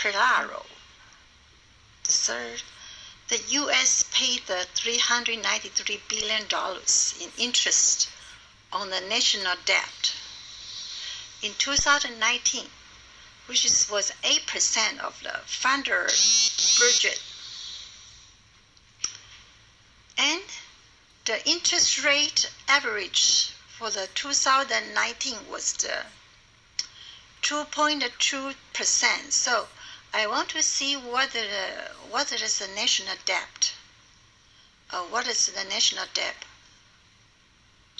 peralo. Third, the U.S. paid the $393 billion in interest on the national debt in 2019, which was 8% of the federal budget. And the interest rate average for the 2019 was the 2.2%. So I want to see what is the national debt. What is the national debt?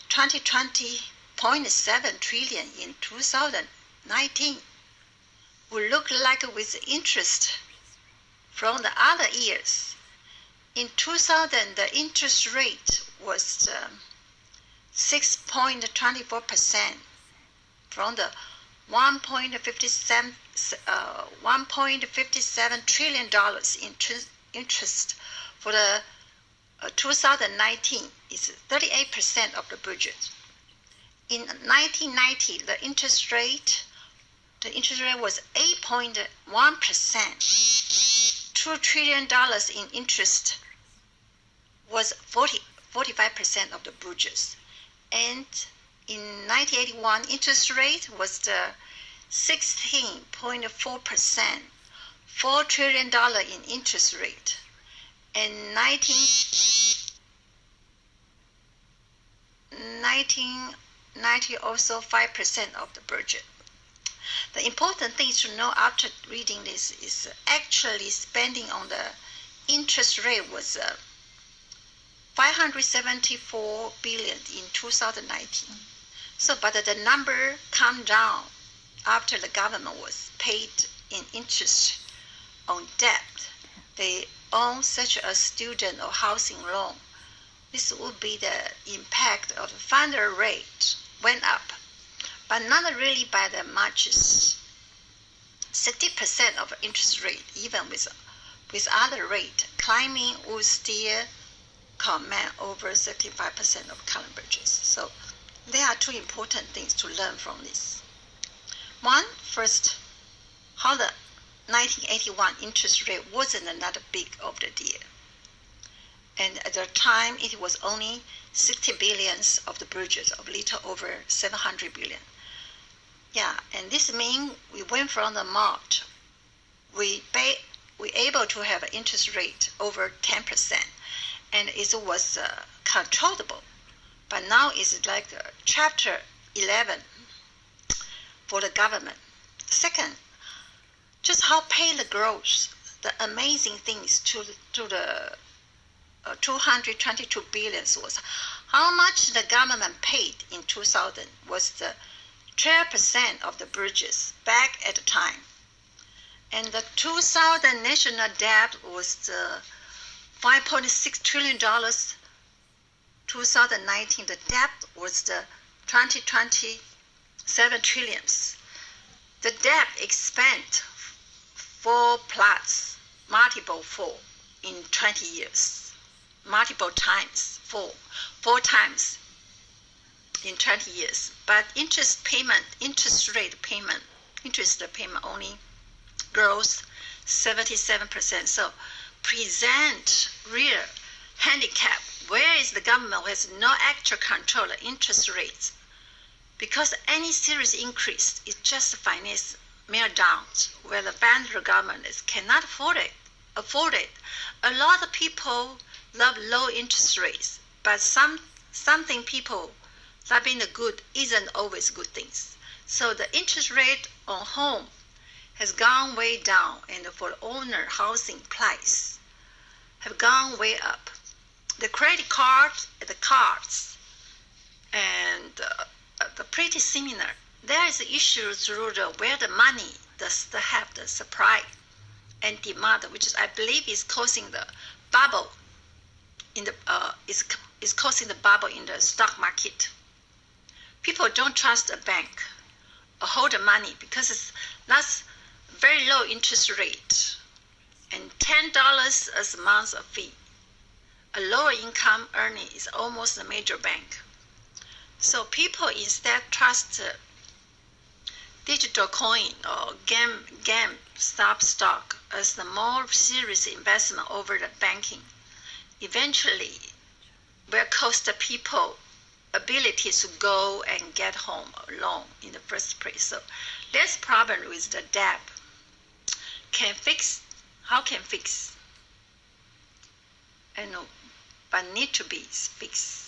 20.7 trillion in 2019 will look like with interest from the other years. In 2000, the interest rate was 6.24% from the $1.57 trillion in interest for the 2019 is 38% of the budget. In 1990, the interest rate was 8.1%. $2 trillion in interest was 45% of the budget. And in 1981, interest rate was the 16.4%, $4 trillion in interest rate. And 1990 also 5% of the budget. The important thing to know after reading this is actually spending on the interest rate was $574 billion in 2019. So, but the number come down after the government was paid in interest on debt they own, such as student or housing loan. This would be the impact of the federal rate went up, but not really by the much. 60% of interest rate, even with other rate climbing, would still command over 35% of current budgets. So there are two important things to learn from this. One, first, how the 1981 interest rate wasn't another big of the deal. And at the time, it was only 60 billion of the budget, of little over 700 billion. Yeah, and this means we went from the March, we able to have an interest rate over 10%, and it was controllable. But now it's like Chapter 11 for the government. Second, just how pay the growth, the amazing things to the 222 billion was how much the government paid in 2000 was the 12% of the budget back at the time. And the 2000 national debt was the $5.6 trillion. 2019, the debt was the 20.7 trillion. The debt expanded 4 plus multiple 4 in 20 years, multiple times 4 times in 20 years. But interest rate payment only grows 77%. So present real handicap. Where is the government who has no actual control of interest rates? Because any serious increase is just finance meltdowns where the federal government cannot afford it. A lot of people love low interest rates, but something people loving the good isn't always good things. So the interest rate on home has gone way down, and for owner housing price have gone way up. The credit cards, and the pretty similar. There is an issue through where the money does have the supply and demand, which I believe is causing the bubble in the is causing the bubble in the stock market. People don't trust a bank or hold the money because that's very low interest rate and $10 a month a fee. A lower income earning is almost a major bank. So people instead trust digital coin or game stock as the more serious investment over the banking eventually will cost the people ability to go and get home alone in the first place. So there's problem with the debt. How can fix? I know, but need to be fixed.